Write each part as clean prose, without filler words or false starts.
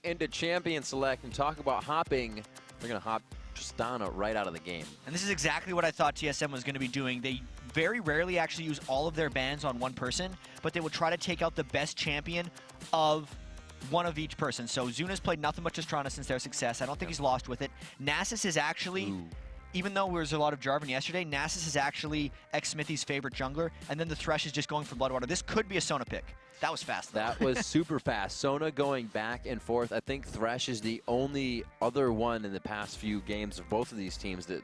into Champion Select and talk about hopping. They're going to hop Tristana right out of the game. And this is exactly what I thought TSM was going to be doing. They very rarely actually use all of their bans on one person, but they would try to take out the best champion of one of each person. So Zuna's played nothing but Tristana since their success. I don't think he's lost with it. Nasus is actually, even though there was a lot of Jarvan yesterday, Nasus is actually X-Smithy's favorite jungler, and then the Thresh is just going for Bloodwater. This could be a Sona pick. That was fast, though. That was super fast. Sona going back and forth. I think Thresh is the only other one in the past few games of both of these teams that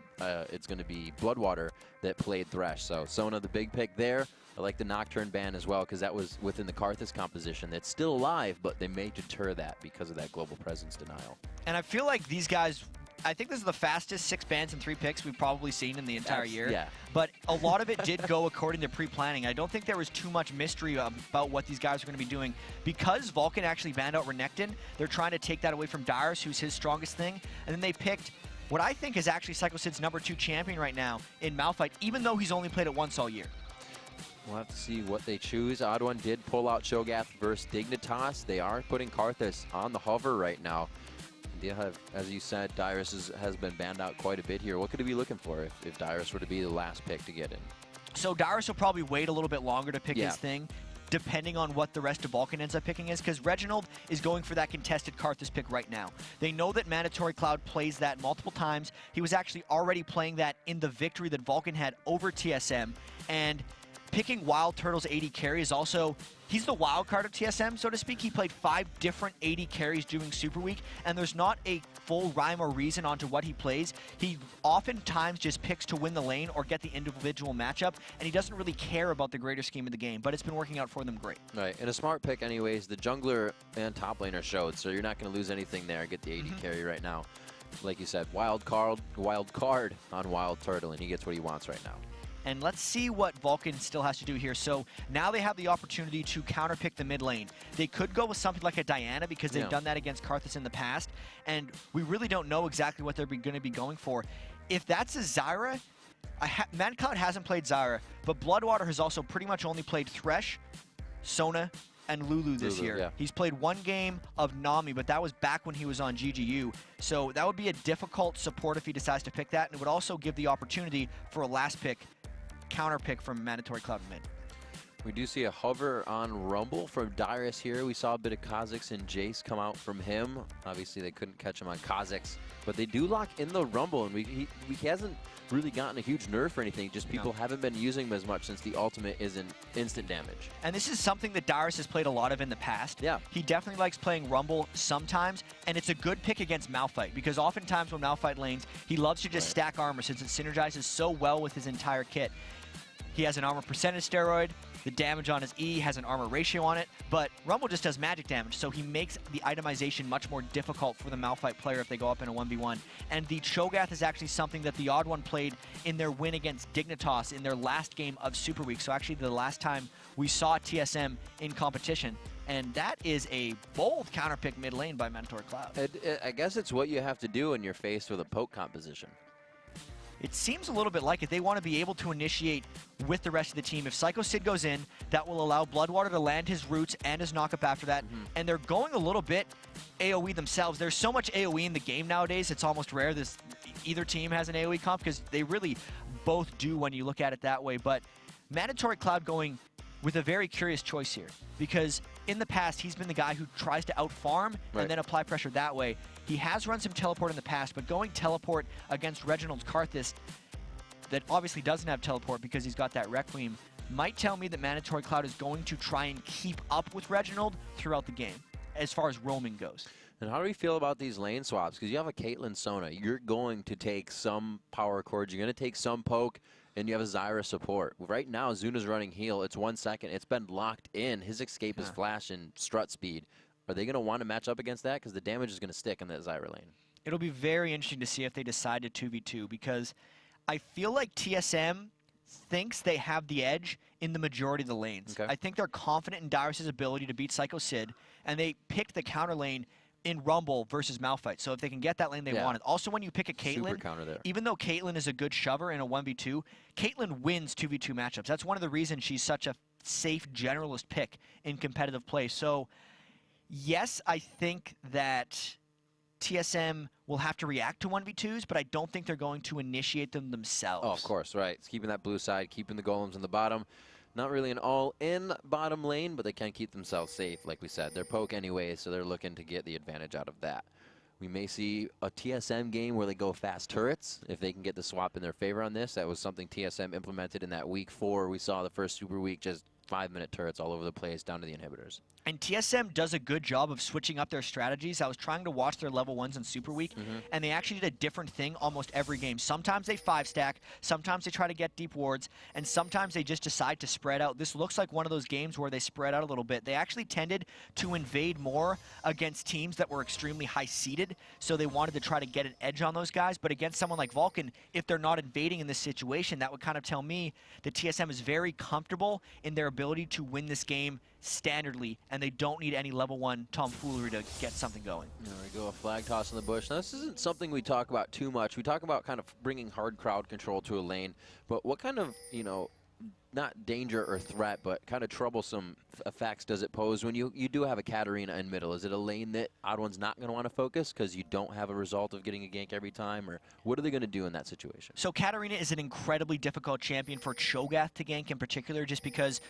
it's going to be Bloodwater that played Thresh. So Sona, the big pick there. I like the Nocturne ban as well because that was within the Karthus composition. That's still alive, but they may deter that because of that global presence denial. And I feel like these guys, I think this is the fastest 6 bans and 3 picks we've probably seen in the entire year. Yeah. But a lot of it did go according to pre-planning. I don't think there was too much mystery about what these guys are going to be doing. Because Vulcan actually banned out Renekton, they're trying to take that away from Darius, who's his strongest thing. And then they picked what I think is actually Psycho-Sid's #2 champion right now in Malphite, even though he's only played it once all year. We'll have to see what they choose. Odd One did pull out Cho'Gath versus Dignitas. They are putting Karthus on the hover right now. They have, as you said, Darius has been banned out quite a bit here. What could he be looking for if Darius were to be the last pick to get in? So Darius will probably wait a little bit longer to pick his thing, depending on what the rest of Vulcan ends up picking is, because Reginald is going for that contested Karthus pick right now. They know that Mandatory Cloud plays that multiple times. He was actually already playing that in the victory that Vulcan had over TSM, and picking Wild Turtle's AD carry is also, he's the wild card of TSM, so to speak. He played 5 different AD carries during Super Week, and there's not a full rhyme or reason onto what he plays. He oftentimes just picks to win the lane or get the individual matchup, and he doesn't really care about the greater scheme of the game, but it's been working out for them great. Right, and a smart pick anyways. The jungler and top laner showed, so you're not going to lose anything there. Get the AD carry right now. Like you said, wild card on Wild Turtle, and he gets what he wants right now. And let's see what Vulcan still has to do here. So now they have the opportunity to counterpick the mid lane. They could go with something like a Diana because they've done that against Karthus in the past. And we really don't know exactly what they're going to be going for. If that's a Zyra, MadCloud hasn't played Zyra, but Bloodwater has also pretty much only played Thresh, Sona, and Lulu this year. Yeah. He's played 1 game of Nami, but that was back when he was on GGU. So that would be a difficult support if he decides to pick that. And it would also give the opportunity for a last pick, counter pick from Mandatory Cloud mid. We do see a hover on Rumble from Darius here. We saw a bit of Kha'Zix and Jace come out from him. Obviously, they couldn't catch him on Kha'Zix, but they do lock in the Rumble, and he hasn't really gotten a huge nerf or anything. Just people haven't been using him as much since the ultimate is in instant damage. And this is something that Darius has played a lot of in the past. Yeah. He definitely likes playing Rumble sometimes, and it's a good pick against Malphite, because oftentimes when Malphite lanes, he loves to just stack armor since it synergizes so well with his entire kit. He has an armor percentage steroid. The damage on his E has an armor ratio on it, but Rumble just does magic damage, so he makes the itemization much more difficult for the Malphite player if they go up in a 1v1. And the Cho'Gath is actually something that the Odd One played in their win against Dignitas in their last game of Super Week, so actually the last time we saw TSM in competition. And that is a bold counterpick mid lane by Mandatory Cloud. I guess it's what you have to do when you're faced with a poke composition. It seems a little bit like it. They want to be able to initiate with the rest of the team. If Psycho-Sid goes in, that will allow Bloodwater to land his roots and his knockup after that. And they're going a little bit AoE themselves. There's so much AoE in the game nowadays, it's almost rare either team has an AoE comp, because they really both do when you look at it that way. But Mandatory Cloud going with a very curious choice here, because in the past, he's been the guy who tries to out-farm and then apply pressure that way. He has run some teleport in the past, but going teleport against Reginald's Karthus, that obviously doesn't have teleport because he's got that Requiem, might tell me that Mandatory Cloud is going to try and keep up with Reginald throughout the game, as far as roaming goes. And how do we feel about these lane swaps? Because you have a Caitlyn Sona. You're going to take some power chords. You're going to take some poke, and you have a Zyra support. Right now, Zuna's running heal. It's 1 second. It's been locked in. His escape is flash and strut speed. Are they going to want to match up against that? Because the damage is going to stick in that Zyra lane. It'll be very interesting to see if they decide to 2v2, because I feel like TSM thinks they have the edge in the majority of the lanes. I think they're confident in Darius' ability to beat Psycho-Sid, and they picked the counter lane in Rumble versus Malphite. So if they can get that lane, they want it. Also, when you pick a Caitlyn, even though Caitlyn is a good shover in a 1v2, Caitlyn wins 2v2 matchups. That's one of the reasons she's such a safe generalist pick in competitive play. So Yes, I think that TSM will have to react to 1v2s, but I don't think they're going to initiate them themselves. Oh, of course, right. It's keeping that blue side, keeping the golems in the bottom. Not really an all-in bottom lane, but they can keep themselves safe, like we said. They're poke anyway, so they're looking to get the advantage out of that. We may see a TSM game where they go fast turrets, if they can get the swap in their favor on this. That was something TSM implemented in that week 4. We saw the first super week, just 5-minute turrets all over the place down to the inhibitors. And TSM does a good job of switching up their strategies. I was trying to watch their level 1s in Super Week, and they actually did a different thing almost every game. Sometimes they 5-stack, sometimes they try to get deep wards, and sometimes they just decide to spread out. This looks like one of those games where they spread out a little bit. They actually tended to invade more against teams that were extremely high-seeded, so they wanted to try to get an edge on those guys. But against someone like Vulcan, if they're not invading in this situation, that would kind of tell me that TSM is very comfortable in their ability to win this game standardly, and they don't need any level 1 tomfoolery to get something going. There we go, a flag toss in the bush. Now, this isn't something we talk about too much. We talk about kind of bringing hard crowd control to a lane, but what kind of, you know, not danger or threat, but kind of troublesome effects does it pose when you do have a Katarina in middle? Is it a lane that Odd1's not going to want to focus because you don't have a result of getting a gank every time, or what are they going to do in that situation? So Katarina is an incredibly difficult champion for Cho'Gath to gank in particular, just because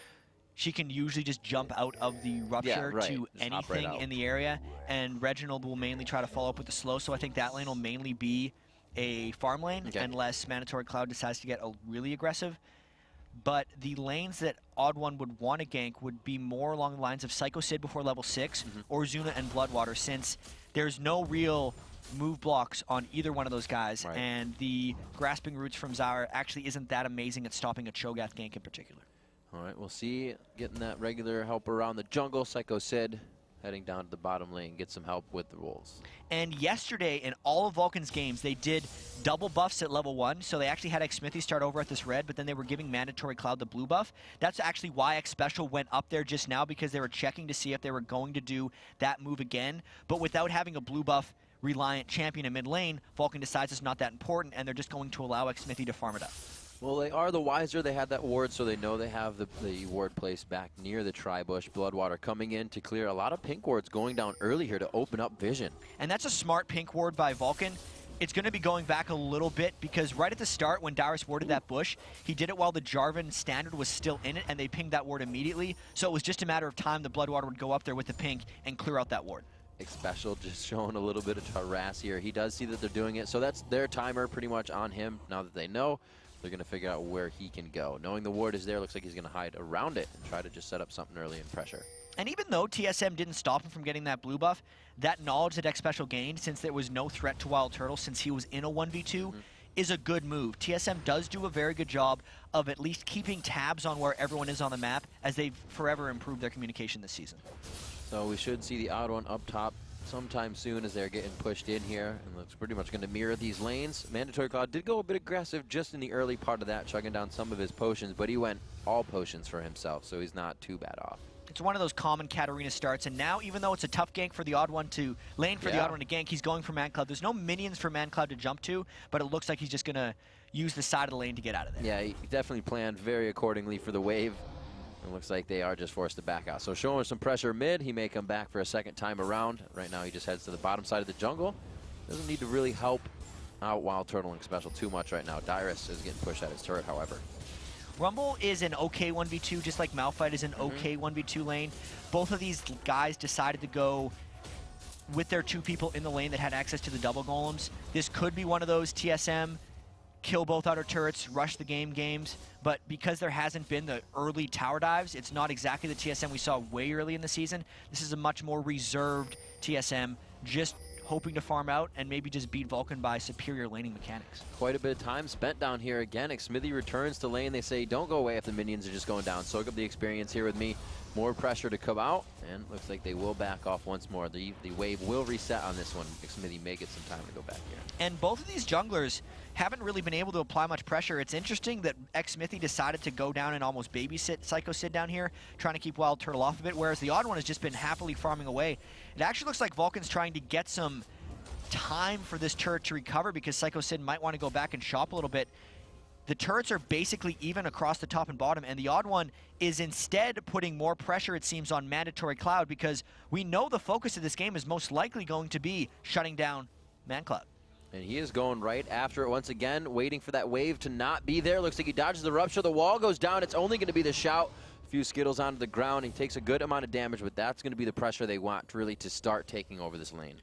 she can usually just jump out of the rupture to just hop right anything out in the area, and Reginald will mainly try to follow up with the slow, so I think that lane will mainly be a farm lane unless Mandatory Cloud decides to get really aggressive. But the lanes that Odd1 would want to gank would be more along the lines of Psycho Sid before level 6 or Zuna and Bloodwater, since there's no real move blocks on either one of those guys, and the grasping roots from Zyra actually isn't that amazing at stopping a Cho'Gath gank in particular. All right, we'll see. Getting that regular help around the jungle. Psycho Sid heading down to the bottom lane, get some help with the wolves. And yesterday, in all of Vulcan's games, they did double buffs at level 1, so they actually had Xmithy start over at this red, but then they were giving Mandatory Cloud the blue buff. That's actually why X Special went up there just now, because they were checking to see if they were going to do that move again. But without having a blue buff reliant champion in mid lane, Vulcan decides it's not that important, and they're just going to allow Xmithy to farm it up. Well, they are the wiser. They had that ward, so they know they have the ward placed back near the tri-bush. Bloodwater coming in to clear a lot of pink wards going down early here to open up vision. And that's a smart pink ward by Vulcan. It's going to be going back a little bit, because right at the start when Darius warded that bush, he did it while the Jarvan standard was still in it, and they pinged that ward immediately. So it was just a matter of time the Bloodwater would go up there with the pink and clear out that ward. Special just showing a little bit of harass here. He does see that they're doing it, so that's their timer pretty much on him. Now that they know, they're going to figure out where he can go. Knowing the ward is there, looks like he's going to hide around it and try to just set up something early and pressure. And even though TSM didn't stop him from getting that blue buff, that knowledge that X Special gained, since there was no threat to Wild Turtle since he was in a 1v2, is a good move. TSM does do a very good job of at least keeping tabs on where everyone is on the map, as they've forever improved their communication this season. So we should see the Odd1 up top sometime soon as they're getting pushed in here, and looks pretty much going to mirror these lanes. Mandatory Cloud did go a bit aggressive just in the early part of that, chugging down some of his potions, but he went all potions for himself, so he's not too bad off. It's one of those common Katarina starts, and now even though it's a tough gank for the Odd1 to lane for the Odd1 to gank, he's going for ManCloud. There's no minions for ManCloud to jump to, but it looks like he's just going to use the side of the lane to get out of there. Yeah, he definitely planned very accordingly for the wave. It looks like they are just forced to back out. So showing some pressure mid. He may come back for a second time around. Right now he just heads to the bottom side of the jungle. Doesn't need to really help out Wild Turtle and Special too much right now. Dyrus is getting pushed at his turret, however. Rumble is an okay 1v2, just like Malphite is an okay 1v2 lane. Both of these guys decided to go with their 2 people in the lane that had access to the double golems. This could be one of those TSM kill both outer turrets, rush the games, but because there hasn't been the early tower dives, it's not exactly the TSM we saw way early in the season. This is a much more reserved TSM, just hoping to farm out and maybe just beat Vulcan by superior laning mechanics. Quite a bit of time spent down here again. Xmithy returns to lane. They say, don't go away if the minions are just going down. Soak up the experience here with me. More pressure to come out, and looks like they will back off once more. The wave will reset on this one. Xmithy may get some time to go back here. And both of these junglers haven't really been able to apply much pressure. It's interesting that Xmithy decided to go down and almost babysit Psycho Sid down here, trying to keep Wild Turtle off of it, whereas the Odd1 has just been happily farming away. It actually looks like Vulcan's trying to get some time for this turret to recover, because Psycho Sid might want to go back and shop a little bit. the turrets are basically even across the top and bottom, and the Odd One is instead putting more pressure, it seems, on Mandatory Cloud, because we know the focus of this game is most likely going to be shutting down ManCloud. And he is going right after it once again, waiting for that wave to not be there. Looks like he dodges the rupture. The wall goes down. It's only going to be the shout. A few Skittles onto the ground. He takes a good amount of damage, but that's going to be the pressure they want really to start taking over this lane.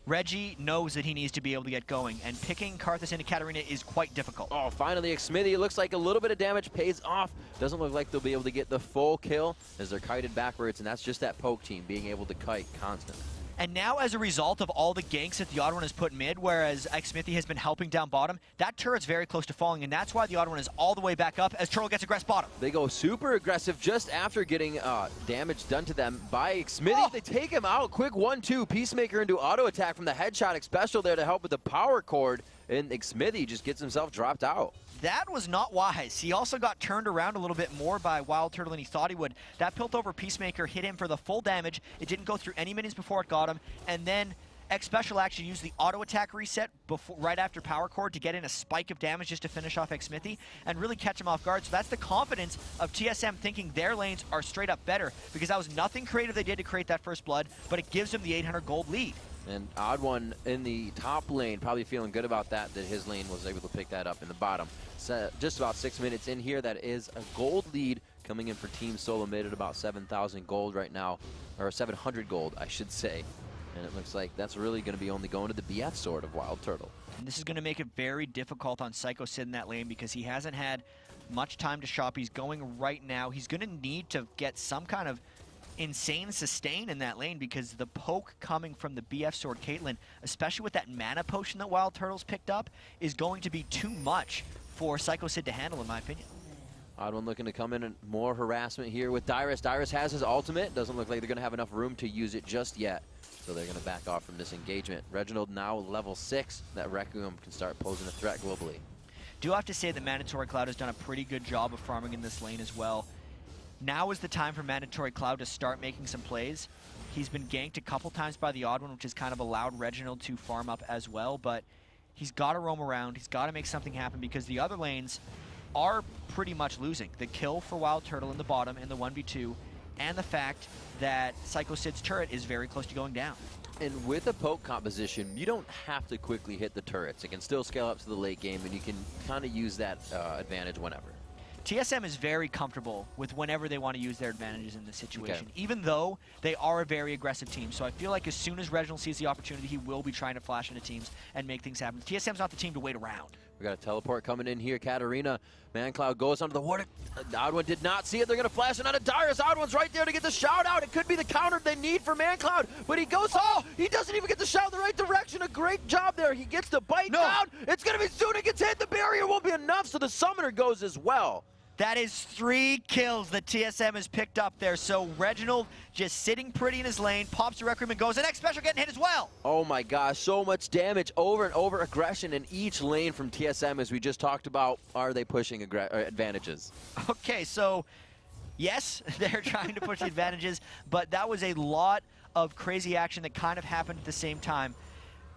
Reggie knows that he needs to be able to get going, and picking Karthus into Katarina is quite difficult. Oh, finally, Xmithy. It looks like a little bit of damage pays off. Doesn't look like they'll be able to get the full kill as they're kited backwards, and that's just that poke team being able to kite constantly. And now, as a result of all the ganks that the Odd One has put mid, whereas Xmithy has been helping down bottom, that turret's very close to falling, and that's why the Odd One is all the way back up as Turtle gets aggressive bottom. They go super aggressive just after getting damage done to them by Xmithy. Oh. They take him out. Quick 1-2. Peacemaker into auto attack from the headshot special there to help with the power cord, and Xmithy just gets himself dropped out. That was not wise. He also got turned around a little bit more by Wild Turtle than he thought he would. That Piltover Peacemaker hit him for the full damage. It didn't go through any minions before it got him. And then X Special actually used the auto attack reset right after Power Cord to get in a spike of damage just to finish off Xmithy and really catch him off guard. So that's the confidence of TSM thinking their lanes are straight up better, because that was nothing creative they did to create that first blood, but it gives them the 800 gold lead. And Odd One in the top lane, probably feeling good about that his lane was able to pick that up in the bottom. So just about 6 minutes in here, that is a gold lead coming in for Team Solo Mid at about 7,000 gold right now, or 700 gold, I should say. And it looks like that's really going to be only going to the BF sword of Wild Turtle. And this is going to make it very difficult on Psycho Sid in that lane, because he hasn't had much time to shop. He's going right now. He's going to need to get some kind of insane sustain in that lane, because the poke coming from the BF sword Caitlyn, especially with that mana potion that Wild Turtle's picked up, is going to be too much for Psycho Sid to handle, in my opinion. Odd One looking to come in and more harassment here with Dyrus. Dyrus has his ultimate. Doesn't look like they're going to have enough room to use it just yet, so they're going to back off from this engagement. Reginald now level 6. That Requiem can start posing a threat globally. Do have to say that Mandatory Cloud has done a pretty good job of farming in this lane as well. Now is the time for Mandatory Cloud to start making some plays. He's been ganked a couple times by the Odd One, which has kind of allowed Reginald to farm up as well, but he's got to roam around. He's got to make something happen, because the other lanes are pretty much losing. The kill for Wild Turtle in the bottom in the 1v2, and the fact that Psycho Sid's turret is very close to going down. And with a poke composition, you don't have to quickly hit the turrets. It can still scale up to the late game, and you can kind of use that advantage whenever. TSM is very comfortable with whenever they want to use their advantages in this situation, even though they are a very aggressive team. So I feel like as soon as Reginald sees the opportunity, he will be trying to flash into teams and make things happen. TSM's not the team to wait around. We got a teleport coming in here. Katarina, ManCloud goes under the water. Odd One did not see it. They're going to flash it onto Dyrus. Odd One's right there to get the shout out. It could be the counter they need for ManCloud, but he goes, oh, he doesn't even get the shout in the right direction. A great job there. He gets the bite down. It's going to be soon. It gets hit. The barrier won't be enough, so the summoner goes as well. That is 3 kills that TSM has picked up there. So Reginald just sitting pretty in his lane, pops the Requiem and goes, and X Special getting hit as well. Oh my gosh, so much damage, over and over aggression in each lane from TSM, as we just talked about. Are they pushing advantages? Okay, so yes, they're trying to push the advantages, but that was a lot of crazy action that kind of happened at the same time.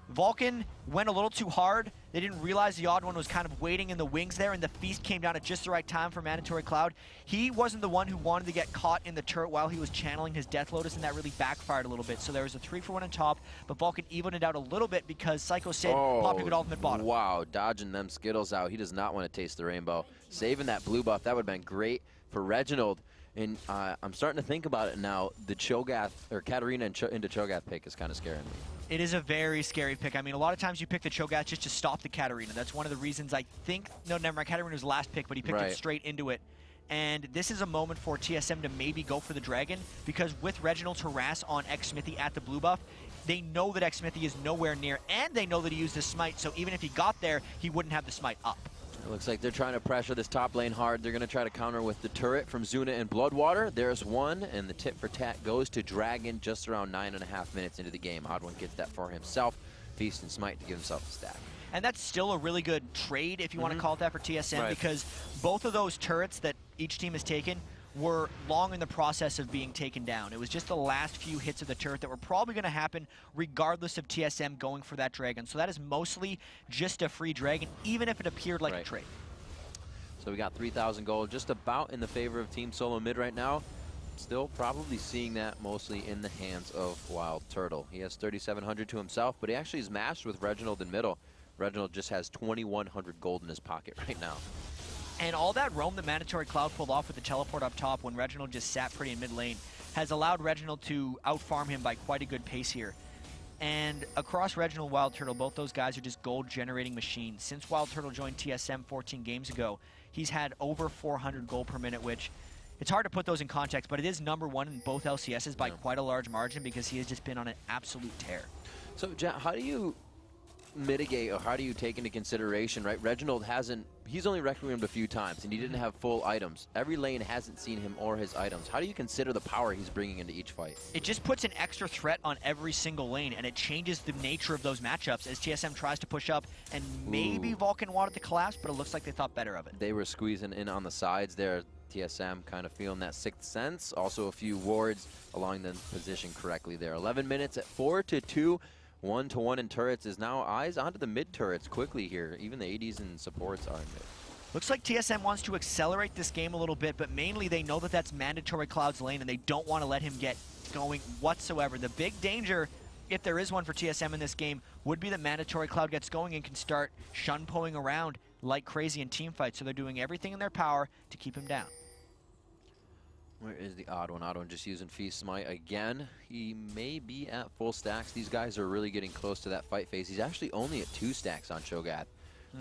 Vulcan went a little too hard. They didn't realize the Odd One was kind of waiting in the wings there, and the feast came down at just the right time for Mandatory Cloud. He wasn't the one who wanted to get caught in the turret while he was channeling his Death Lotus, and that really backfired a little bit. So there was a 3-for-1 on top, but Vulcan evened it out a little bit because Psycho Sid popped a good ultimate bottom. Wow, dodging them Skittles out. He does not want to taste the rainbow. Saving that blue buff, that would have been great for Reginald. And I'm starting to think about it now. The Cho'Gath, or Katarina into Cho'Gath pick is kind of scaring me. It is a very scary pick. I mean, a lot of times you pick the Cho'Gath just to stop the Katarina. That's one of the reasons I think, no, never mind, Katarina was the last pick, but he picked it straight into it. And this is a moment for TSM to maybe go for the Dragon, because with Reginald's harass on Xmithy at the blue buff, they know that Xmithy is nowhere near, and they know that he used the smite, so even if he got there, he wouldn't have the smite up. It looks like they're trying to pressure this top lane hard. They're going to try to counter with the turret from Zuna and Bloodwater. There's one, and the tit for tat goes to Dragon just around 9.5 minutes into the game. Odd One gets that for himself. Feast and Smite to give himself a stack. And that's still a really good trade, if you want to call it that, for TSM, because both of those turrets that each team has taken were long in the process of being taken down. It was just the last few hits of the turret that were probably going to happen regardless of TSM going for that Dragon. So that is mostly just a free Dragon, even if it appeared like a trade. So we got 3,000 gold, just about in the favor of Team Solo Mid right now. Still probably seeing that mostly in the hands of Wild Turtle. He has 3,700 to himself, but he actually is matched with Reginald in middle. Reginald just has 2,100 gold in his pocket right now. And all that roam the Mandatory Cloud pulled off with the teleport up top when Reginald just sat pretty in mid lane has allowed Reginald to outfarm him by quite a good pace here. And across Reginald and Wild Turtle, both those guys are just gold-generating machines. Since Wild Turtle joined TSM 14 games ago, he's had over 400 gold per minute, which it's hard to put those in context, but it is #1 in both LCSs by quite a large margin because he has just been on an absolute tear. So, Jack, how do you mitigate, or how do you take into consideration, right? Reginald he's only Requiem'd a few times, and he didn't have full items. Every lane hasn't seen him or his items. How do you consider the power he's bringing into each fight? It just puts an extra threat on every single lane, and it changes the nature of those matchups as TSM tries to push up, and maybe Vulcan wanted to collapse, but it looks like they thought better of it. They were squeezing in on the sides there. TSM kind of feeling that sixth sense. Also a few wards allowing them to position correctly there. 11 minutes at 4-2. 1-1 in turrets is now eyes onto the mid turrets quickly here. Even the ADs and supports are in mid. Looks like TSM wants to accelerate this game a little bit, but mainly they know that that's Mandatory Cloud's lane, and they don't want to let him get going whatsoever. The big danger, if there is one for TSM in this game, would be that Mandatory Cloud gets going and can start shunpoing around like crazy in team fights, so they're doing everything in their power to keep him down. Where is the odd one? Odd one just using Feast Smite again. He may be at full stacks. These guys are really getting close to that fight phase. He's actually only at 2 stacks on Cho'Gath.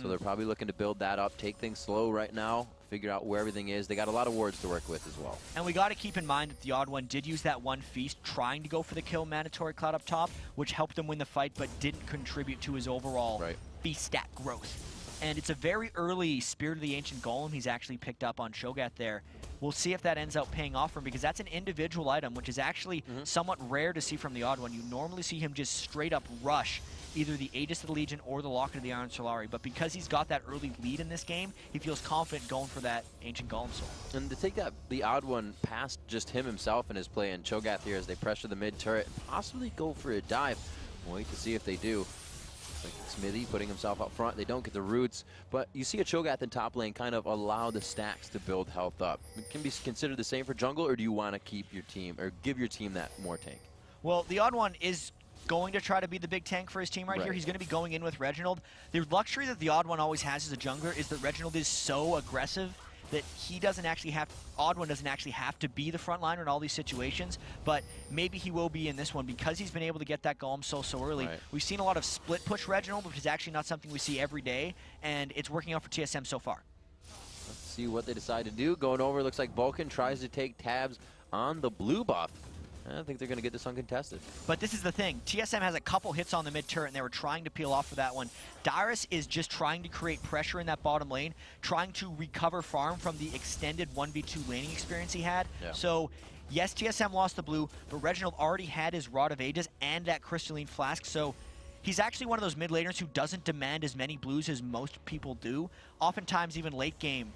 So they're probably looking to build that up, take things slow right now, figure out where everything is. They got a lot of wards to work with as well. And we got to keep in mind that the odd one did use that one Feast trying to go for the kill Mandatory Cloud up top, which helped him win the fight but didn't contribute to his overall Feast stat growth. And it's a very early Spirit of the Ancient Golem he's actually picked up on Cho'Gath there. We'll see if that ends up paying off for him, because that's an individual item, which is actually somewhat rare to see from the odd one. You normally see him just straight up rush either the Aegis of the Legion or the Locket of the Iron Solari. But because he's got that early lead in this game, he feels confident going for that Ancient Golem Soul. And to take the odd one past just him himself in his play and Cho'Gath here as they pressure the mid turret, possibly go for a dive. We'll wait to see if they do. Like Smithy putting himself up front. They don't get the roots, but you see a Cho'Gath in top lane kind of allow the stacks to build health up. It can be considered the same for jungle, or do you want to keep your team, or give your team that more tank? Well, the odd one is going to try to be the big tank for his team right here. He's going to be going in with Reginald. The luxury that the odd one always has as a jungler is that Reginald is so aggressive that he doesn't actually have, odd one doesn't actually have to be the front liner in all these situations, but maybe he will be in this one because he's been able to get that Golem Soul so early. We've seen a lot of split push Reginald, which is actually not something we see every day, and it's working out for TSM so far. Let's see what they decide to do. Going over, looks like Vulcan tries to take tabs on the blue buff. I think they're going to get this uncontested. But this is the thing. TSM has a couple hits on the mid turret, and they were trying to peel off for that one. Dyrus is just trying to create pressure in that bottom lane, trying to recover farm from the extended 1v2 laning experience he had. So, yes, TSM lost the blue, but Reginald already had his Rod of Ages and that Crystalline Flask, so he's actually one of those mid laners who doesn't demand as many blues as most people do. Oftentimes, even late game,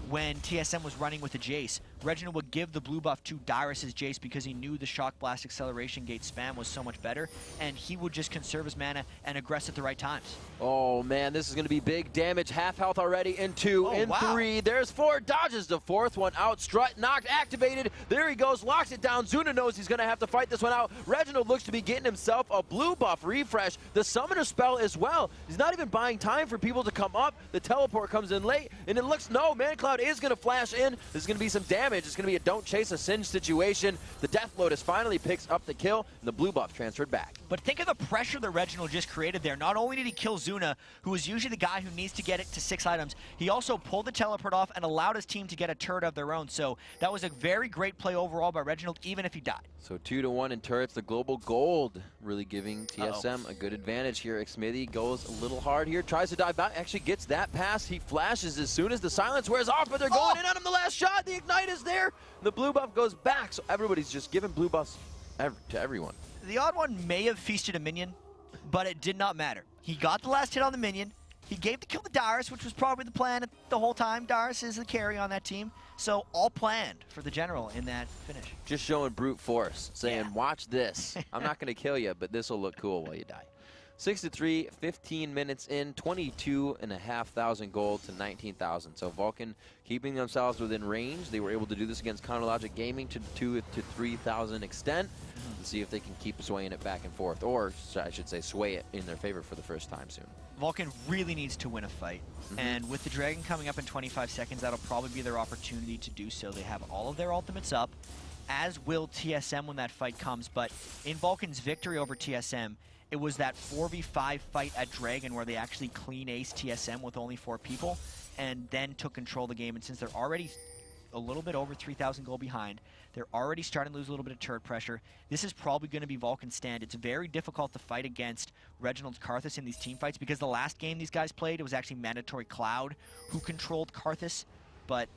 when TSM was running with the Jace, Reginald would give the blue buff to Dyrus' Jace because he knew the Shock Blast Acceleration Gate spam was so much better, and he would just conserve his mana and aggress at the right times. Oh, man, this is going to be big damage. Half health already in 2, in 3. There's 4, dodges the 4th one out. Strut knocked, activated. There he goes, locks it down. Zuna knows he's going to have to fight this one out. Reginald looks to be getting himself a blue buff refresh. The Summoner spell as well. He's not even buying time for people to come up. The teleport comes in late, and it looks, no, Man Cloud is going to flash in. There's going to be some damage. It's going to be a don't chase a Singe situation. The Death Lotus finally picks up the kill, and the blue buff transferred back. But think of the pressure that Reginald just created there. Not only did he kill Zuna, who is usually the guy who needs to get it to 6 items, he also pulled the teleport off and allowed his team to get a turret of their own. So that was a very great play overall by Reginald, even if he died. So 2-1 in turrets. The global gold really giving TSM a good advantage here. Smithy goes a little hard here, tries to dive back, actually gets that pass. He flashes as soon as the silence wears off, but they're going in on him the last shot. The ignite is there. The blue buff goes back, so everybody's just giving blue buffs to everyone. The odd one may have feasted a minion, but it did not matter. He got the last hit on the minion. He gave the kill to Dyrus, which was probably the plan the whole time. Dyrus is the carry on that team. So all planned for the general in that finish. Just showing brute force, saying, watch this. I'm not going to kill you, but this will look cool while you die. 6-3, 15 minutes in, 22,500 gold to 19,000. So Vulcan keeping themselves within range. They were able to do this against Counterlogic Gaming to 2,000 to 3,000 extent. And see if they can keep swaying it back and forth, or I should say sway it in their favor for the first time soon. Vulcan really needs to win a fight. And with the Dragon coming up in 25 seconds, that'll probably be their opportunity to do so. They have all of their ultimates up, as will TSM when that fight comes. But in Vulcan's victory over TSM, it was that 4v5 fight at Dragon where they actually clean ace TSM with only 4 people and then took control of the game. And since they're already a little bit over 3,000 gold behind, they're already starting to lose a little bit of turret pressure. This is probably going to be Vulcan's stand. It's very difficult to fight against Reginald Karthus in these team fights because the last game these guys played, it was actually Mandatory Cloud who controlled Karthus. But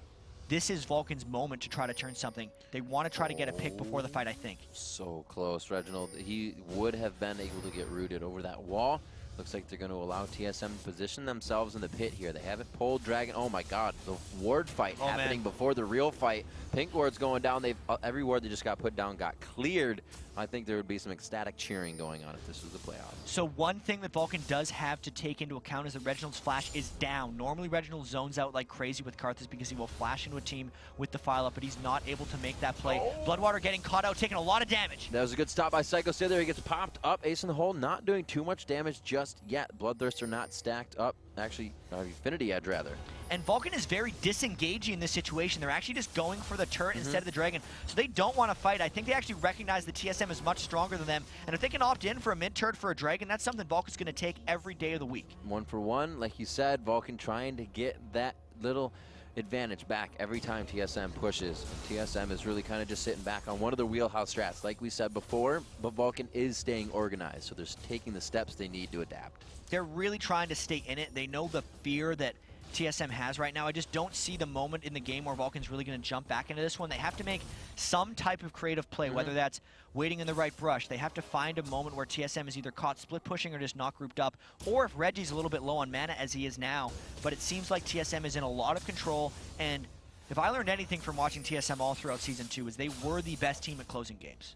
this is Vulcan's moment to try to turn something. They want to try to get a pick before the fight, I think. So close, Reginald. He would have been able to get rooted over that wall. Looks like they're going to allow TSM to position themselves in the pit here. They haven't pulled Dragon. Oh my God, the ward fight happening before the real fight. Pink ward's going down. They've every ward that just got put down got cleared. I think there would be some ecstatic cheering going on if this was the playoff. So one thing that Vulcan does have to take into account is that Reginald's flash is down. Normally Reginald zones out like crazy with Karthus because he will flash into a team with the file up, but he's not able to make that play. Bloodwater getting caught out, taking a lot of damage. That was a good stop by Psycho Sid there. He gets popped up, ace in the hole, not doing too much damage just yet. Bloodthirster not stacked up. Actually, Infinity Edge rather. And Vulcan is very disengaging in this situation. They're actually just going for the turret instead of the Dragon. So they don't want to fight. I think they actually recognize the TSM is much stronger than them. And if they can opt in for a mid-turret for a Dragon, that's something Vulcan's going to take every day of the week. 1 for 1, like you said, Vulcan trying to get that little advantage back every time TSM pushes. TSM is really kind of just sitting back on one of their wheelhouse strats, like we said before, but Vulcan is staying organized, so they're taking the steps they need to adapt. They're really trying to stay in it. They know the fear that TSM has right now. I just don't see the moment in the game where Vulcan's really going to jump back into this one. They have to make some type of creative play, whether that's waiting in the right brush. They have to find a moment where TSM is either caught split pushing or just not grouped up, or if Reggie's a little bit low on mana as he is now. But it seems like TSM is in a lot of control, and if I learned anything from watching TSM all throughout Season 2 is they were the best team at closing games.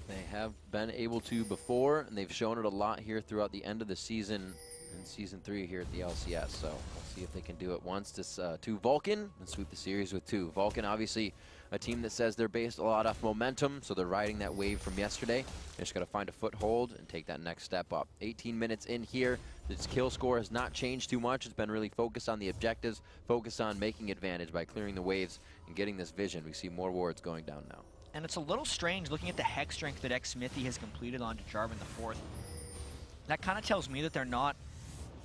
They have been able to before, and they've shown it a lot here throughout the end of the season in Season 3 here at the LCS. So we'll see if they can do it once to Vulcan and sweep the series with 2. Vulcan, obviously, a team that says they're based a lot off momentum, so they're riding that wave from yesterday. They just got to find a foothold and take that next step up. 18 minutes in here. This kill score has not changed too much. It's been really focused on the objectives, focused on making advantage by clearing the waves and getting this vision. We see more wards going down now. And it's a little strange looking at the hex strength that X-Smithy has completed onto Jarvan the 4th. That kind of tells me that they're not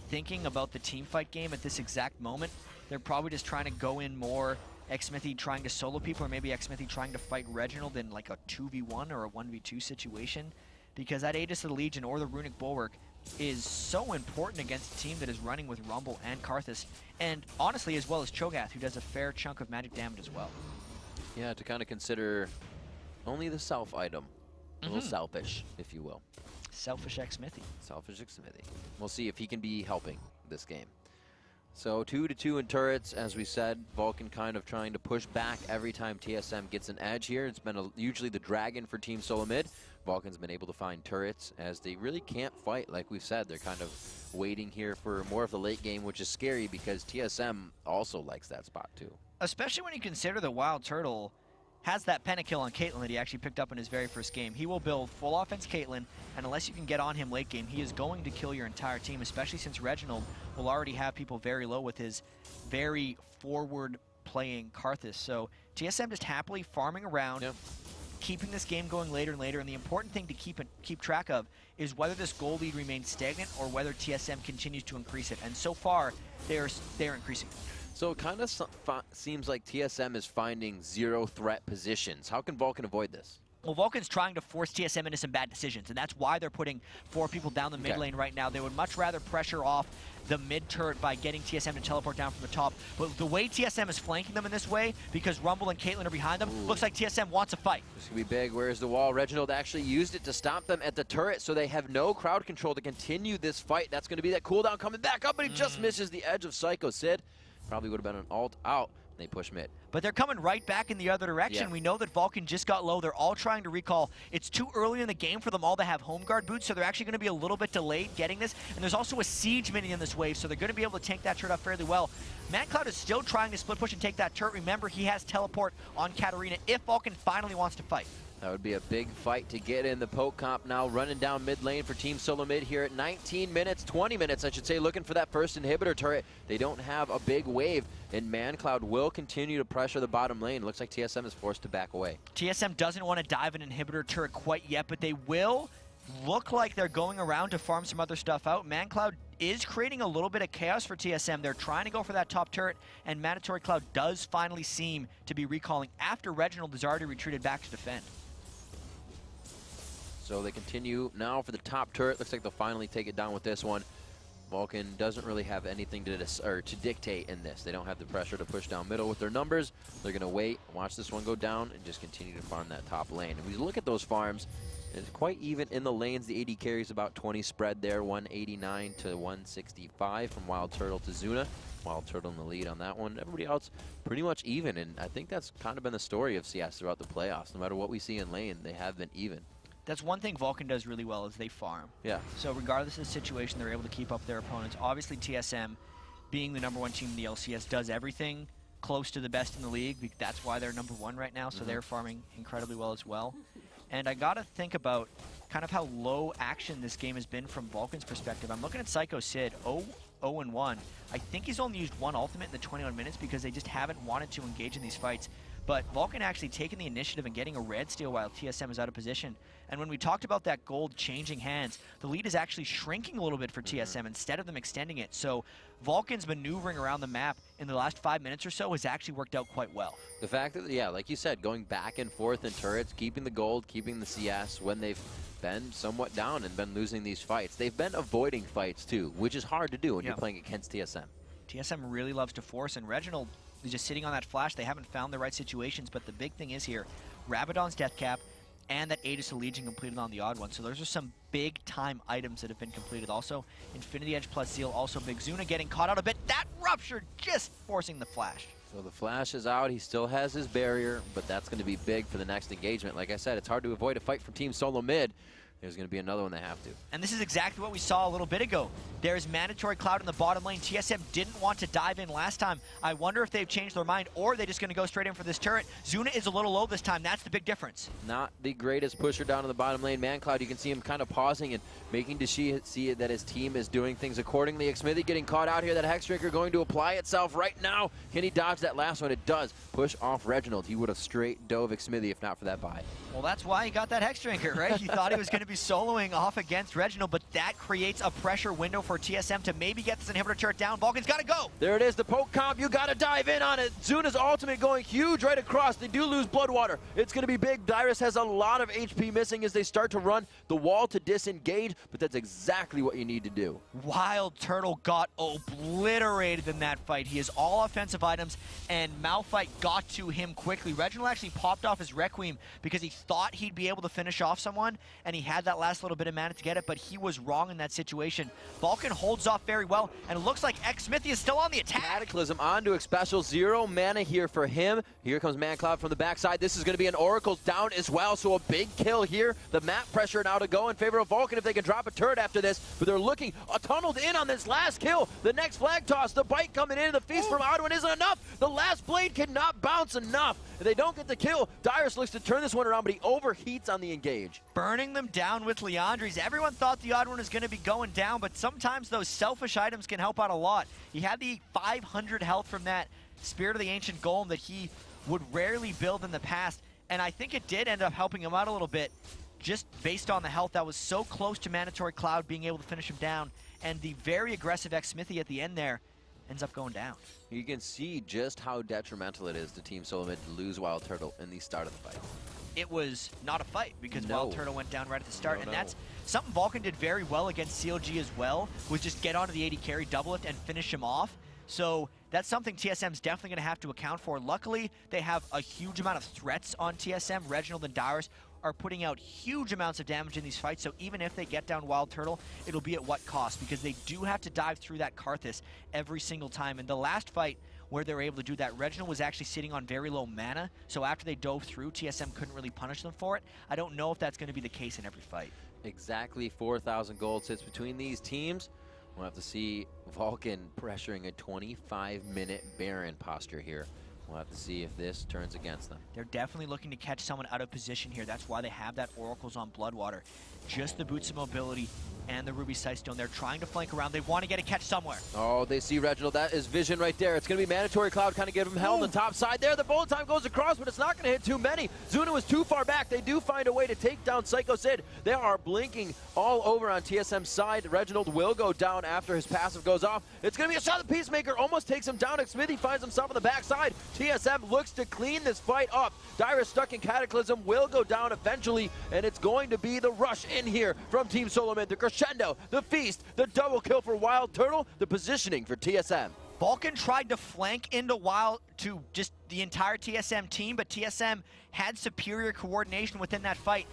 thinking about the team fight game at this exact moment. They're probably just trying to go in more X-Smithy trying to solo people, or maybe X-Smithy trying to fight Reginald in like a 2v1 or a 1v2 situation, because that Aegis of the Legion or the Runic Bulwark is so important against a team that is running with Rumble and Karthus, and honestly as well as Cho'Gath, who does a fair chunk of magic damage as well. Yeah, to kind of consider only the self item. A little selfish, if you will. Selfish X-Smithy. Selfish X-Smithy. We'll see if he can be helping this game. So 2-2 in turrets, as we said. Vulcan kind of trying to push back every time TSM gets an edge here. It's been usually the Dragon for Team Solo Mid. Vulcan's been able to find turrets as they really can't fight. Like we've said, they're kind of waiting here for more of the late game, which is scary because TSM also likes that spot too. Especially when you consider the Wild Turtle has that pentakill on Caitlyn that he actually picked up in his very first game. He will build full offense Caitlyn, and unless you can get on him late game, he is going to kill your entire team, especially since Reginald will already have people very low with his very forward playing Karthus. So TSM just happily farming around, keeping this game going later and later, and the important thing to keep track of is whether this goal lead remains stagnant or whether TSM continues to increase it. And so far, they're increasing. So it kind of seems like TSM is finding zero threat positions. How can Vulcan avoid this? Well, Vulcan's trying to force TSM into some bad decisions, and that's why they're putting 4 people down the mid lane right now. They would much rather pressure off the mid turret by getting TSM to teleport down from the top. But the way TSM is flanking them in this way, because Rumble and Caitlyn are behind them, looks like TSM wants a fight. This could be big. Where's the wall? Reginald actually used it to stop them at the turret, so they have no crowd control to continue this fight. That's going to be that cooldown coming back up, but he just misses the edge of Psycho Sid. Probably would have been an ult out, They push mid. But they're coming right back in the other direction. Yeah. We know that Vulcan just got low. They're all trying to recall. It's too early in the game for them all to have home guard boots, so they're actually going to be a little bit delayed getting this. And there's also a siege mini in this wave, so they're going to be able to tank that turret up fairly well. ManCloud is still trying to split push and take that turret. Remember, he has teleport on Katarina if Vulcan finally wants to fight. That would be a big fight to get in. The poke comp now running down mid lane for Team Solo Mid here at 19 minutes, 20 minutes, I should say, looking for that first inhibitor turret. They don't have a big wave, and ManCloud will continue to pressure the bottom lane. Looks like TSM is forced to back away. TSM doesn't want to dive an inhibitor turret quite yet, but they will look like they're going around to farm some other stuff out. ManCloud is creating a little bit of chaos for TSM. They're trying to go for that top turret, and Mandatory Cloud does finally seem to be recalling after Reginald has already retreated back to defend. So they continue now for the top turret. Looks like they'll finally take it down with this one. Vulcan doesn't really have anything to dictate in this. They don't have the pressure to push down middle with their numbers. They're going to wait, watch this one go down, and just continue to farm that top lane. And we look at those farms, it's quite even in the lanes. The AD carries about 20 spread there, 189 to 165 from Wild Turtle to Zuna. Wild Turtle in the lead on that one. Everybody else pretty much even, and I think that's kind of been the story of CS throughout the playoffs. No matter what we see in lane, they have been even. That's one thing Vulcan does really well is they farm. Yeah. So regardless of the situation, they're able to keep up their opponents. Obviously, TSM, being the #1 team in the LCS, does everything close to the best in the league. That's why they're #1 right now, so they're farming incredibly well as well. And I got to think about kind of how low action this game has been from Vulcan's perspective. I'm looking at Psycho Sid, 0-1. I think he's only used one ultimate in the 21 minutes because they just haven't wanted to engage in these fights. But Vulcan actually taking the initiative and getting a red steal while TSM is out of position. And when we talked about that gold changing hands, the lead is actually shrinking a little bit for TSM instead of them extending it. So Vulcan's maneuvering around the map in the last 5 minutes or so has actually worked out quite well. The fact that, yeah, like you said, going back and forth in turrets, keeping the gold, keeping the CS when they've been somewhat down and been losing these fights. They've been avoiding fights too, which is hard to do when you're playing against TSM. TSM really loves to force, and Reginald is just sitting on that flash. They haven't found the right situations, but the big thing is here, Rabadon's death cap and that Aegis of Legion completed on the odd one. So those are some big time items that have been completed. Also, Infinity Edge plus Zeal, also big. Zuna getting caught out a bit. That rupture just forcing the flash. So the flash is out. He still has his barrier, but that's going to be big for the next engagement. Like I said, it's hard to avoid a fight from Team Solo Mid. There's going to be another one they have to. And this is exactly what we saw a little bit ago. There's Mandatory Cloud in the bottom lane. TSM didn't want to dive in last time. I wonder if they've changed their mind or they're just going to go straight in for this turret. Zuna is a little low this time. That's the big difference. Not the greatest pusher down in the bottom lane. ManCloud, you can see him kind of pausing and making to see that his team is doing things accordingly. Xmithy getting caught out here. That Hex Drinker going to apply itself right now. Can he dodge that last one? It does. Push off Reginald. He would have straight dove Xmithy if not for that buy. Well, that's why he got that Hex Drinker, right? He thought he was going to be soloing off against Reginald, but that creates a pressure window for TSM to maybe get this inhibitor turret down. Vulcan's got to go. There it is, the poke comp. You got to dive in on it. Zuna's ultimate going huge right across. They do lose Bloodwater. It's going to be big. Dyrus has a lot of HP missing as they start to run the wall to disengage, but that's exactly what you need to do. Wild Turtle got obliterated in that fight. He has all offensive items, and Malphite got to him quickly. Reginald actually popped off his Requiem because he thought he'd be able to finish off someone, and he had that last little bit of mana to get it, but he was wrong in that situation. Vulcan holds off very well, and it looks like Xmithy is still on the attack. Cataclysm onto a special 0 mana here for him. Here comes ManCloud from the backside. This is going to be an Oracle's down as well, so a big kill here. The map pressure now to go in favor of Vulcan if they can drop a turret after this, but they're looking tunneled in on this last kill. The next flag toss, the bite coming in, the feast from Oudwin isn't enough. The last blade cannot bounce enough. If they don't get the kill, Dyrus looks to turn this one around, but he overheats on the engage. Burning them down with Leandres. Everyone thought the odd one was going to be going down, but sometimes those selfish items can help out a lot. He had the 500 health from that Spirit of the Ancient Golem that he would rarely build in the past, and I think it did end up helping him out a little bit, just based on the health that was so close to Mandatory Cloud being able to finish him down, and the very aggressive Xmithy at the end there ends up going down. You can see just how detrimental it is to Team Solo Mid to lose Wild Turtle in the start of the fight. It was not a fight because Wild Turtle went down right at the start, and that's something Vulcan did very well against CLG as well, was just get onto the AD carry, double it, and finish him off. So that's something TSM's definitely going to have to account for. Luckily, they have a huge amount of threats on TSM. Reginald and Dyrus are putting out huge amounts of damage in these fights, so even if they get down Wild Turtle, it'll be at what cost? Because they do have to dive through that Karthus every single time. And the last fight where they were able to do that, Reginald was actually sitting on very low mana, so after they dove through, TSM couldn't really punish them for it. I don't know if that's going to be the case in every fight. Exactly 4,000 gold sits between these teams. We'll have to see Vulcan pressuring a 25-minute Baron posture here. We'll have to see if this turns against them. They're definitely looking to catch someone out of position here. That's why they have that Oracles on Bloodwater. Just the boots of mobility and the Ruby Sightstone. They're trying to flank around. They want to get a catch somewhere. Oh, they see Reginald. That is vision right there. It's going to be Mandatory Cloud kind of give him hell on the top side there. The bullet time goes across, but it's not going to hit too many. Zuna was too far back. They do find a way to take down Psycho Sid. They are blinking all over on TSM's side. Reginald will go down after his passive goes off. It's going to be a shot. The Peacemaker almost takes him down. Smithy finds himself on the backside. TSM looks to clean this fight up. Dyrus stuck in Cataclysm will go down eventually, and it's going to be the rush in here from Team Solomon. The crescendo, the feast, the double kill for Wild Turtle, the positioning for TSM. Vulcan tried to flank into Wild to just the entire TSM team, but TSM had superior coordination within that fight.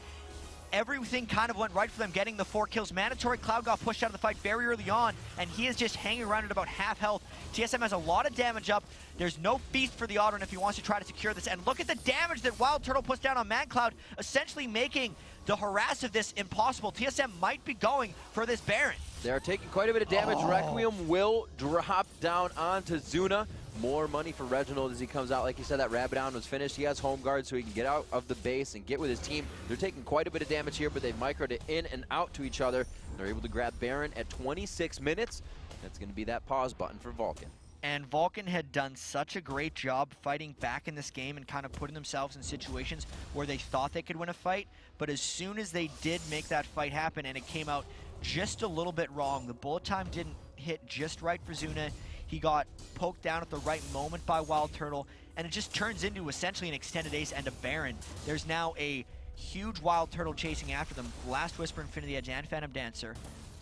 Everything kind of went right for them, getting the 4 kills. Mandatory Cloud got pushed out of the fight very early on, and he is just hanging around at about half health. TSM has a lot of damage up. There's no feast for the Ottern if he wants to try to secure this. And look at the damage that Wild Turtle puts down on ManCloud, essentially making the harass of this impossible. TSM might be going for this Baron. They're taking quite a bit of damage. Requiem will drop down onto Zuna. More money for Reginald as he comes out. Like you said, that Rabbidown was finished. He has home guard so he can get out of the base and get with his team. They're taking quite a bit of damage here, but they've microed it in and out to each other. They're able to grab Baron at 26 minutes. That's going to be that pause button for Vulcan. And Vulcan had done such a great job fighting back in this game and kind of putting themselves in situations where they thought they could win a fight. But as soon as they did make that fight happen and it came out just a little bit wrong, the bullet time didn't hit just right for Zuna. He got poked down at the right moment by Wild Turtle, and it just turns into essentially an extended ace and a Baron. There's now a huge Wild Turtle chasing after them. Last Whisper, Infinity Edge, and Phantom Dancer.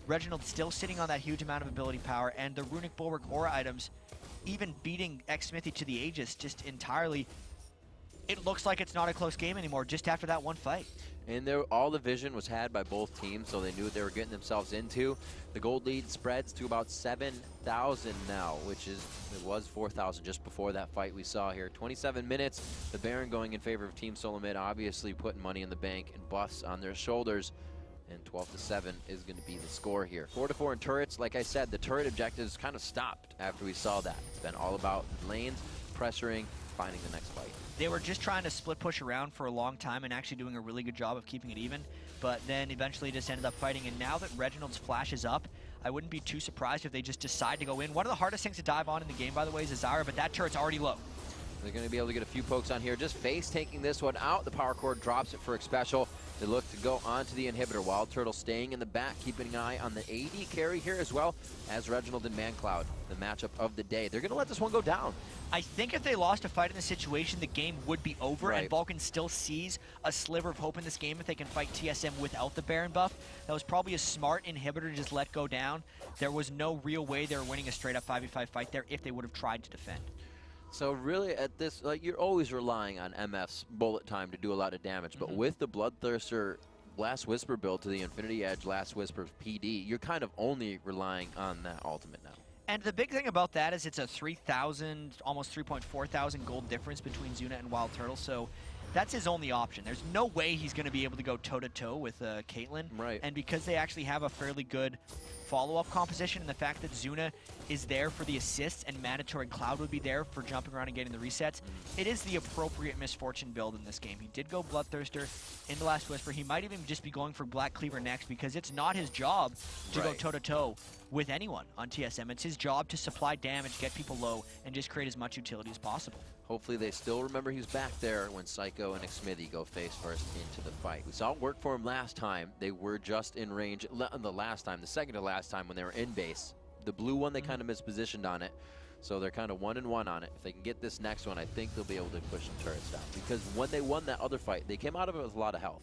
Reginald still sitting on that huge amount of ability power, and the Runic Bulwark Aura items even beating X-Smithy to the Aegis just entirely. It looks like it's not a close game anymore just after that one fight. And all the vision was had by both teams, so they knew what they were getting themselves into. The gold lead spreads to about 7,000 now, which is, it was 4,000 just before that fight we saw here. 27 minutes, the Baron going in favor of Team Solomid, obviously putting money in the bank and buffs on their shoulders. And 12-7 is going to be the score here. 4-4 in turrets. Like I said, the turret objectives kind of stopped after we saw that. It's been all about lanes, pressuring, finding the next fight. They were just trying to split push around for a long time and actually doing a really good job of keeping it even, but then eventually just ended up fighting. And now that Reginald's flash is up, I wouldn't be too surprised if they just decide to go in. One of the hardest things to dive on in the game, by the way, is Azara, but that turret's already low. They're going to be able to get a few pokes on here. Just face taking this one out. The power cord drops it for Special. They look to go onto the inhibitor. Wild Turtle staying in the back, keeping an eye on the AD carry here as well as Reginald and ManCloud, the matchup of the day. They're going to let this one go down. I think if they lost a fight in this situation, the game would be over, and Vulcan still sees a sliver of hope in this game if they can fight TSM without the Baron buff. That was probably a smart inhibitor to just let go down. There was no real way they were winning a straight-up 5v5 fight there if they would have tried to defend. So really at this, like, you're always relying on MF's bullet time to do a lot of damage, but with the Bloodthirster Last Whisper build to the Infinity Edge Last Whisper PD, you're kind of only relying on that ultimate now. And the big thing about that is it's a 3,000, almost 3.4 thousand gold difference between Zuna and Wild Turtle, so that's his only option. There's no way he's going to be able to go toe-to-toe with Caitlyn. Right. And because they actually have a fairly good follow-up composition, and the fact that Zuna is there for the assists and Mandatory Cloud would be there for jumping around and getting the resets, it is the appropriate Misfortune build in this game. He did go Bloodthirster into Last Whisper. He might even just be going for Black Cleaver next because it's not his job to go toe-to-toe with anyone on TSM. It's his job to supply damage, get people low, and just create as much utility as possible. Hopefully they still remember he's back there when Psycho and Xmithy go face first into the fight. We saw it work for him last time. They were just in range the second to last time when they were in base. The blue one, they kind of mispositioned on it. So they're kind of 1-1 on it. If they can get this next one, I think they'll be able to push some turrets down. Because when they won that other fight, they came out of it with a lot of health.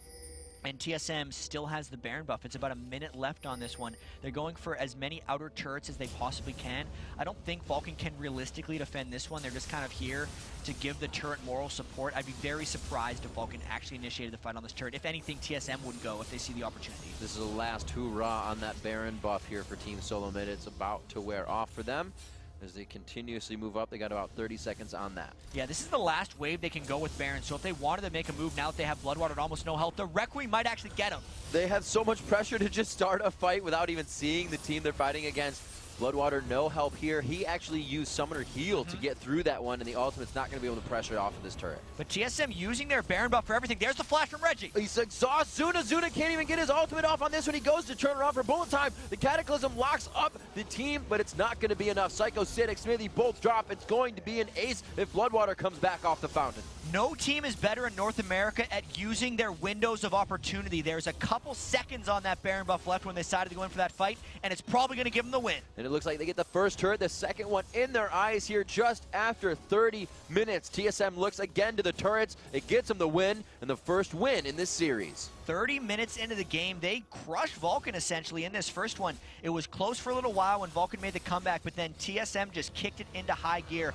And TSM still has the Baron buff. It's about a minute left on this one. They're going for as many outer turrets as they possibly can. I don't think Vulcan can realistically defend this one. They're just kind of here to give the turret moral support. I'd be very surprised if Vulcan actually initiated the fight on this turret. If anything, TSM would go if they see the opportunity. This is the last hurrah on that Baron buff here for Team Solo Mid. It's about to wear off for them. As they continuously move up, they got about 30 seconds on that. Yeah, this is the last wave they can go with Baron, so if they wanted to make a move now that they have Bloodwater at almost no health, the Requiem might actually get him. They have so much pressure to just start a fight without even seeing the team they're fighting against. Bloodwater, no help here. He actually used Summoner Heal to get through that one, and the ultimate's not going to be able to pressure off of this turret. But TSM using their Baron buff for everything. There's the flash from Reggie. He's exhausted. Zuna can't even get his ultimate off on this one. He goes to turn around for bullet time. The Cataclysm locks up the team, but it's not going to be enough. Psycho, Sid, Smithy both drop. It's going to be an ace if Bloodwater comes back off the fountain. No team is better in North America at using their windows of opportunity. There's a couple seconds on that Baron buff left when they decided to go in for that fight, and it's probably going to give them the win. And it looks like they get the first turret, the second one in their eyes here just after 30 minutes. TSM looks again to the turrets. It gets them the win, and the first win in this series. 30 minutes into the game, they crushed Vulcan essentially in this first one. It was close for a little while when Vulcan made the comeback, but then TSM just kicked it into high gear.